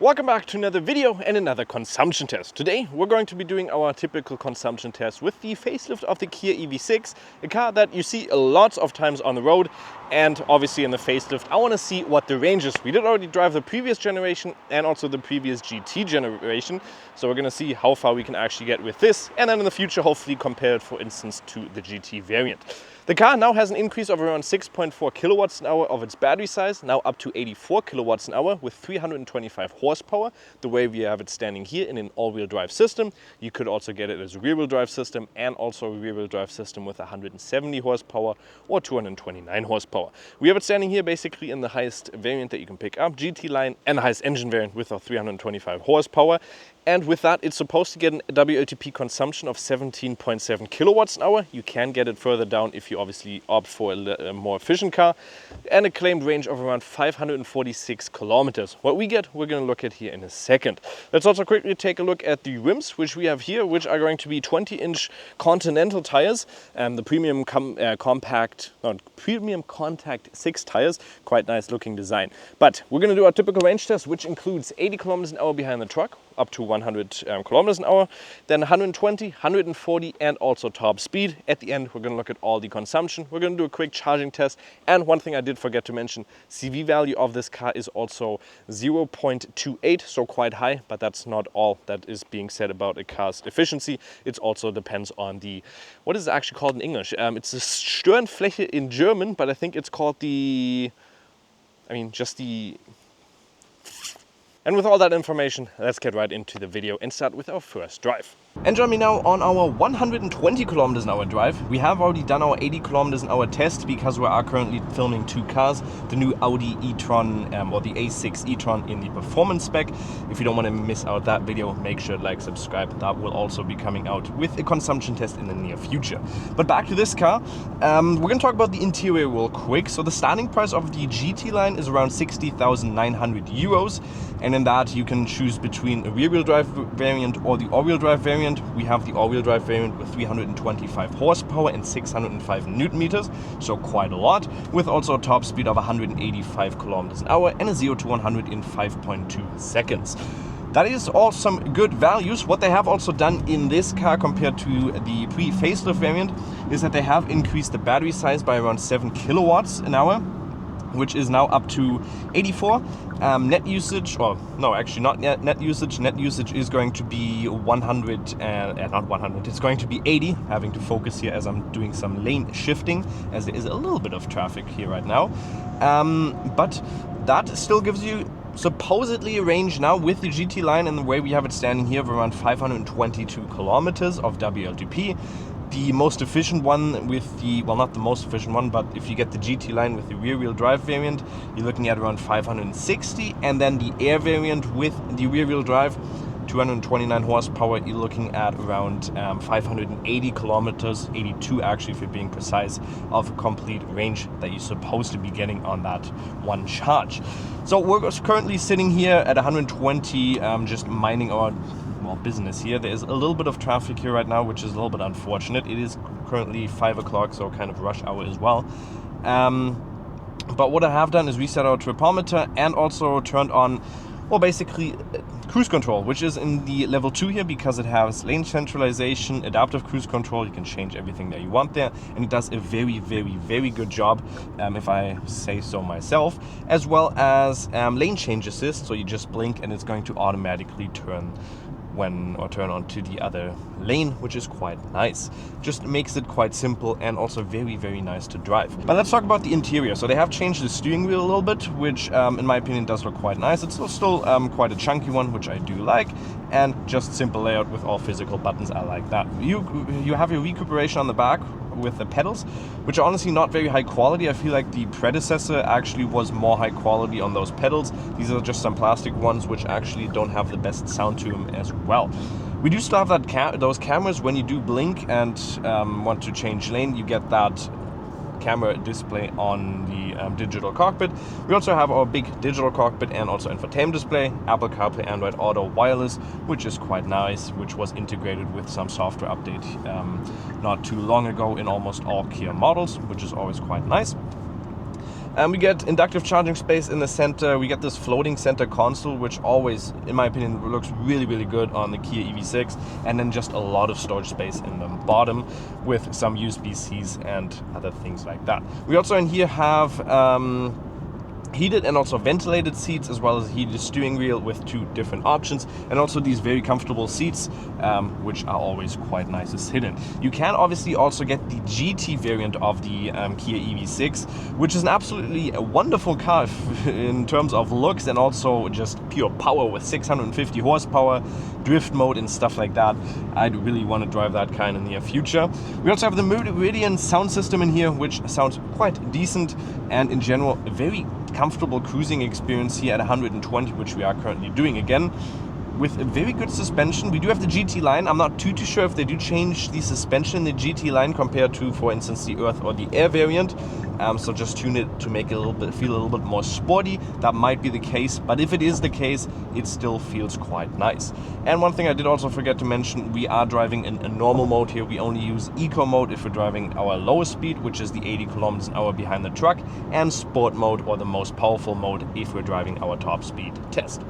Welcome back to another video and another consumption test. Today we're going to be doing our typical consumption test with the facelift of the Kia EV6, a car that you see lots of times on the road, and obviously in the facelift I want to see what the range is. We did already drive the previous generation and also the previous GT generation, so we're going to see how far we can actually get with this, and then in the future hopefully compare it for instance to the GT variant. The car now has an increase of around 6.4 kilowatts an hour of its battery size, now up to 84 kilowatts an hour with 325 horsepower, the way we have it standing here in an all-wheel drive system. You could also get it as a rear-wheel drive system and also a rear-wheel drive system with 170 horsepower or 229 horsepower. We have it standing here basically in the highest variant that you can pick up, GT line, and the highest engine variant with a 325 horsepower. And with that, it's supposed to get a WLTP consumption of 17.7 kilowatts an hour. You can get it further down if you obviously opt for a more efficient car, and a claimed range of around 546 kilometers. What we get, we're going to look at here in a second. Let's also quickly take a look at the rims, which we have here, which are going to be 20-inch Continental tires, the premium premium contact 6 tires. Quite nice looking design. But we're going to do our typical range test, which includes 80 kilometers an hour behind the truck, up to 100 kilometers an hour, then 120, 140, and also top speed. At the end, we're going to look at all the consumption. We're going to do a quick charging test. And one thing I did forget to mention, CV value of this car is also 0.28, so quite high, but that's not all that is being said about a car's efficiency. It also depends on the, what is it actually called in English? It's the Stirnfläche in German, but I think it's called the, And with all that information, let's get right into the video and start with our first drive. And join me now on our 120 kilometers an hour drive. We have already done our 80 kilometers an hour test because we are currently filming two cars, the new Audi e-tron or the A6 e-tron in the performance spec. If you don't want to miss out that video, make sure to like, subscribe. That will also be coming out with a consumption test in the near future. But back to this car, we're going to talk about the interior real quick. So the starting price of the GT line is around 60,900 euros. And in that you can choose between a rear-wheel drive variant or the all-wheel drive variant. We have the all-wheel drive variant with 325 horsepower and 605 newton meters, so quite a lot, with also a top speed of 185 kilometers an hour and a 0 to 100 in 5.2 seconds. That is all some good values. What they have also done in this car compared to the pre-facelift variant is that they have increased the battery size by around 7 kilowatts an hour, which is now up to 84. Net usage, or no, actually not net usage. Net usage is going to be 100, not 100, it's going to be 80. Having to focus here as I'm doing some lane shifting, as there is a little bit of traffic here right now. But that still gives you supposedly a range now with the GT line and the way we have it standing here of around 522 kilometers of WLTP. The most efficient one with the, well, not the most efficient one, but if you get the GT line with the rear-wheel drive variant, you're looking at around 560, and then the air variant with the rear-wheel drive, 229 horsepower, you're looking at around 580 kilometers, 82 actually if you're being precise, of complete range that you're supposed to be getting on that one charge. So we're currently sitting here at 120, just minding our business here. There is a little bit of traffic here right now, which is a little bit unfortunate. It is currently 5 o'clock, so kind of rush hour as well. But what I have done is reset our tripometer and also turned on, well, basically cruise control, which is in the level 2 here because it has lane centralization, adaptive cruise control. You can change everything that you want there, and it does a very, very, very good job, if I say so myself, as well as lane change assist. So you just blink and it's going to automatically turn onto the other lane, which is quite nice. Just makes it quite simple and also very, very nice to drive. But let's talk about the interior. So they have changed the steering wheel a little bit, which in my opinion does look quite nice. It's still quite a chunky one, which I do like, and just simple layout with all physical buttons. I like that. You have your recuperation on the back with the pedals, which are honestly not very high quality. I feel like the predecessor actually was more high quality on those pedals. These are just some plastic ones which actually don't have the best sound to them as well. We do still have those cameras. When you do blink and want to change lane, you get that camera display on the digital cockpit. We also have our big digital cockpit and also infotainment display, Apple CarPlay, Android Auto, wireless, which is quite nice, which was integrated with some software update not too long ago in almost all Kia models, which is always quite nice. We get inductive charging space in the center. We get this floating center console, which always, in my opinion, looks really, really good on the KIA EV6. And then just a lot of storage space in the bottom with some USB-Cs and other things like that. We also in here have heated and also ventilated seats, as well as a heated steering wheel with 2 different options, and also these very comfortable seats, which are always quite nice to sit in. You can obviously also get the GT variant of the KIA EV6, which is an absolutely wonderful car in terms of looks and also just pure power with 650 horsepower, drift mode and stuff like that. I'd really want to drive that car in the near future. We also have the Meridian sound system in here, which sounds quite decent, and in general a very comfortable cruising experience here at 120, which we are currently doing again, with a very good suspension. We do have the GT line. I'm not too sure if they do change the suspension in the GT line compared to, for instance, the Earth or the Air variant. So just tune it to make it feel a little bit more sporty. That might be the case, but if it is the case, it still feels quite nice. And one thing I did also forget to mention, we are driving in a normal mode here. We only use eco mode if we're driving our lowest speed, which is the 80 kilometers an hour behind the truck, and sport mode, or the most powerful mode, if we're driving our top speed test.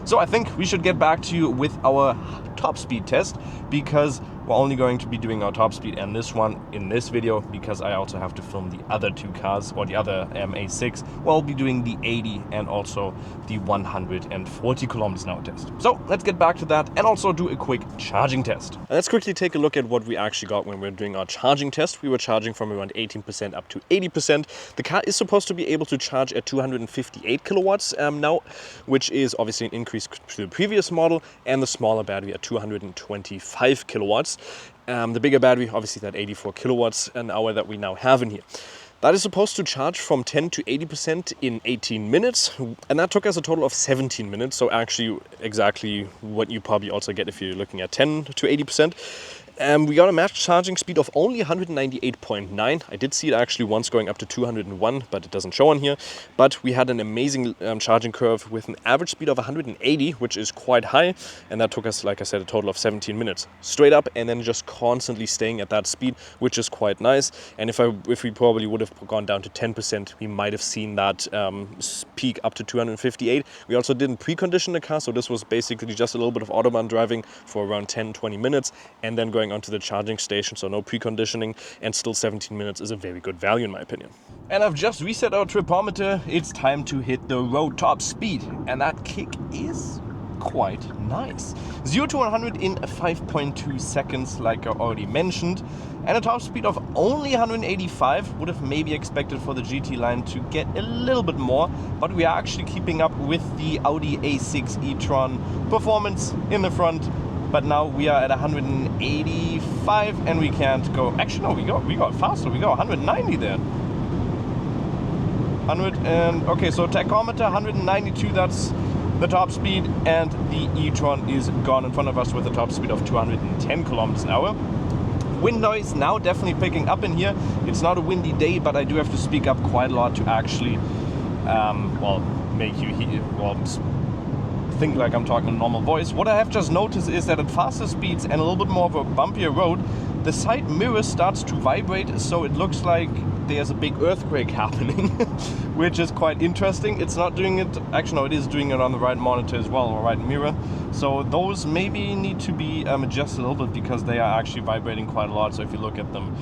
So I think we should get back to you with our top speed test, because we're only going to be doing our top speed and this one in this video, because I also have to film the other 2 cars, or the other A6. Well, I'll be doing the 80 and also the 140 kilometers an hour test. So let's get back to that and also do a quick charging test. Let's quickly take a look at what we actually got when we were doing our charging test. We were charging from around 18% up to 80%. The car is supposed to be able to charge at 258 kilowatts now, which is obviously an increase to the previous model, and the smaller battery at 225 kilowatts. The bigger battery, obviously that 84 kilowatts an hour that we now have in here. That is supposed to charge from 10 to 80% in 18 minutes, and that took us a total of 17 minutes, so actually exactly what you probably also get if you're looking at 10 to 80%. We got a max charging speed of only 198.9. I did see it actually once going up to 201, but it doesn't show on here. But we had an amazing charging curve with an average speed of 180, which is quite high. And that took us, like I said, a total of 17 minutes. Straight up, and then just constantly staying at that speed, which is quite nice. And if we probably would have gone down to 10%, we might have seen that peak up to 258. We also didn't precondition the car, so this was basically just a little bit of Autobahn driving for around 10-20 minutes, and then going onto the charging station, so no preconditioning, and still 17 minutes is a very good value in my opinion. And I've just reset our tripometer. It's time to hit the road top speed, and that kick is quite nice. 0 to 100 in 5.2 seconds, like I already mentioned, and a top speed of only 185. Would have maybe expected for the GT line to get a little bit more, but we are actually keeping up with the Audi A6 e-tron performance in the front. But now we are at 185 and we can't go. Actually, no, we got faster. We got 190 there. 100 and okay, so tachometer 192. That's the top speed, and the e-tron is gone in front of us with a top speed of 210 kilometers an hour. Wind noise now definitely picking up in here. It's not a windy day, but I do have to speak up quite a lot to actually, make you hear. Think like I'm talking a normal voice. What I have just noticed is that at faster speeds and a little bit more of a bumpier road, the side mirror starts to vibrate, so it looks like there's a big earthquake happening, which is quite interesting. It's not doing it, actually no, it is doing it on the right monitor as well, or right mirror. So those maybe need to be adjusted a little bit, because they are actually vibrating quite a lot. So if you look at them,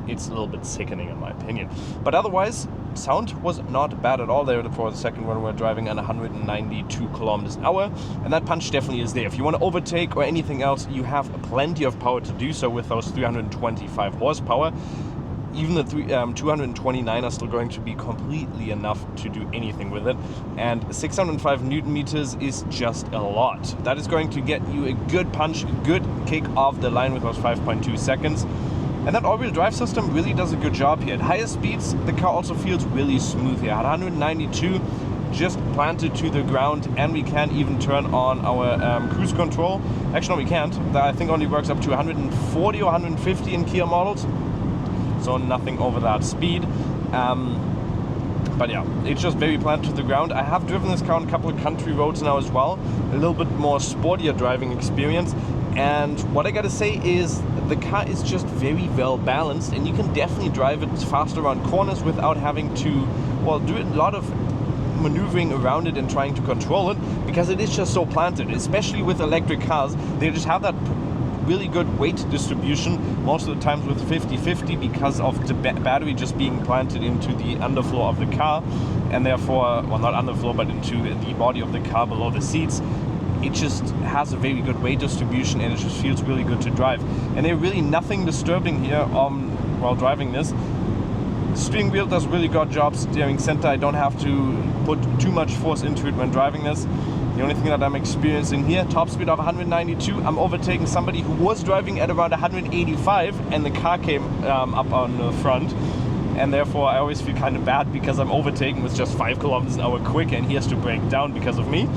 it's a little bit sickening in my opinion. But otherwise, sound was not bad at all there for the second one. We're driving at 192 kilometers an hour, and that punch definitely is there. If you want to overtake or anything else, you have plenty of power to do so with those 325 horsepower. Even the 229 are still going to be completely enough to do anything with it. And 605 Newton meters is just a lot. That is going to get you a good punch, a good kick off the line with those 5.2 seconds. And that all-wheel drive system really does a good job here. At higher speeds, the car also feels really smooth here. At 192, just planted to the ground, and we can't even turn on our cruise control. Actually, no, we can't. That I think only works up to 140 or 150 in Kia models. So nothing over that speed. But yeah, it's just very planted to the ground. I have driven this car on a couple of country roads now as well. A little bit more sportier driving experience. And what I gotta say is the car is just very well balanced, and you can definitely drive it fast around corners without having to, well, do a lot of maneuvering around it and trying to control it, because it is just so planted. Especially with electric cars, they just have that really good weight distribution most of the times with 50-50, because of the battery just being planted into the underfloor of the car, and therefore, well, not underfloor, but into the body of the car below the seats. It just has a very good weight distribution, and it just feels really good to drive. And there's really nothing disturbing here while driving this. The steering wheel does really good job. Steering center, I don't have to put too much force into it when driving this. The only thing that I'm experiencing here, top speed of 192. I'm overtaking somebody who was driving at around 185, and the car came up on the front. And therefore, I always feel kind of bad because I'm overtaking with just 5 kilometers an hour quick, and he has to brake down because of me.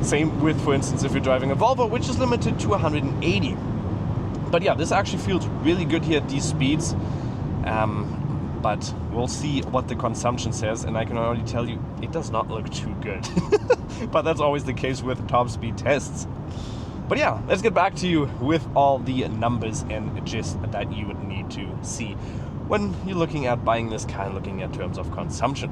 Same with, for instance, if you're driving a Volvo, which is limited to 180. But yeah, this actually feels really good here at these speeds. But we'll see what the consumption says, and I can already tell you it does not look too good. But that's always the case with top speed tests. But yeah, let's get back to you with all the numbers and gist that you would need to see when you're looking at buying this car and looking at terms of consumption.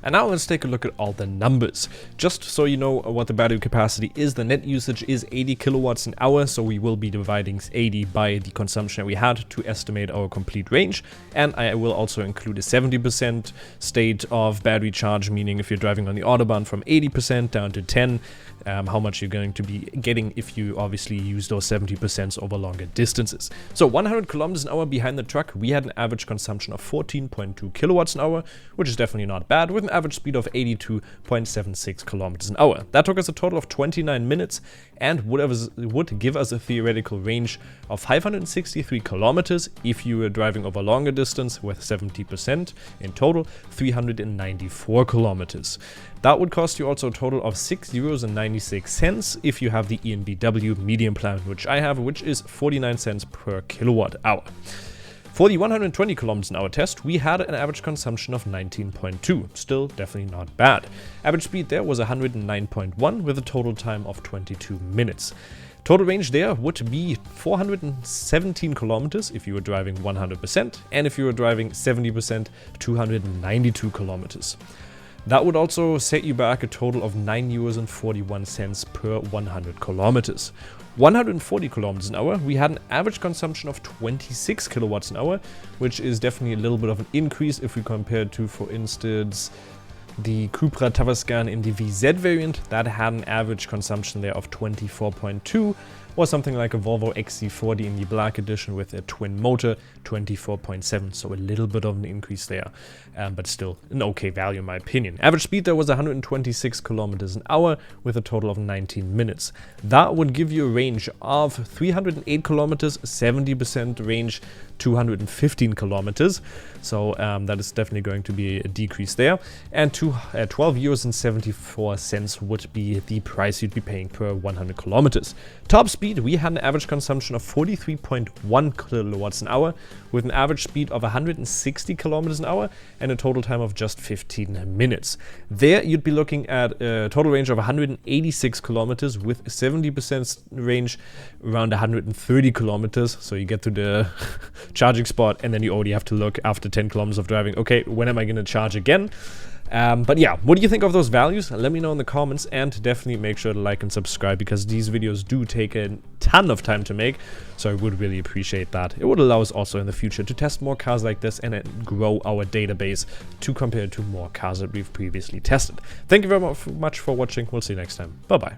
And now let's take a look at all the numbers. Just so you know what the battery capacity is, the net usage is 80 kilowatts an hour, so we will be dividing 80 by the consumption we had to estimate our complete range. And I will also include a 70% state of battery charge, meaning if you're driving on the Autobahn from 80% down to 10, how much you're going to be getting if you obviously use those 70% over longer distances. So 100 kilometers an hour behind the truck, we had an average consumption of 14.2 kilowatts an hour, which is definitely not bad, with an average speed of 82.76 kilometers an hour. That took us a total of 29 minutes and would give us a theoretical range of 563 kilometers if you were driving over longer distance with 70% in total, 394 kilometers. That would cost you also a total of €6.96 if you have the EnBW medium plan, which I have, which is 49 cents per kilowatt hour. For the 120 kilometers an hour test, we had an average consumption of 19.2, still definitely not bad. Average speed there was 109.1 with a total time of 22 minutes. Total range there would be 417 kilometers if you were driving 100%, and if you were driving 70%, 292 kilometers. That would also set you back a total of €9.41 per 100 kilometers. 140 kilometers an hour, we had an average consumption of 26 kilowatts an hour, which is definitely a little bit of an increase if we compare to, for instance, the Cupra Tavascan in the VZ variant. That had an average consumption there of 24.2, or something like a Volvo XC40 in the black edition with a twin motor, 24.7, so a little bit of an increase there, but still an okay value in my opinion. Average speed there was 126 kilometers an hour with a total of 19 minutes. That would give you a range of 308 kilometers, 70% range, 215 kilometers, so that is definitely going to be a decrease there, and €12.74 would be the price you'd be paying per 100 kilometers. Top speed, we had an average consumption of 43.1 kilowatts an hour with an average speed of 160 kilometers an hour and a total time of just 15 minutes. There you'd be looking at a total range of 186 kilometers with 70% range around 130 kilometers, so you get to the charging spot and then you already have to look after 10 kilometers of driving, okay, when am I going to charge again? But yeah, what do you think of those values? Let me know in the comments, and definitely make sure to like and subscribe because these videos do take a ton of time to make, so I would really appreciate that. It would allow us also in the future to test more cars like this and grow our database to compare to more cars that we've previously tested. Thank you very much for watching. We'll see you next time. Bye bye.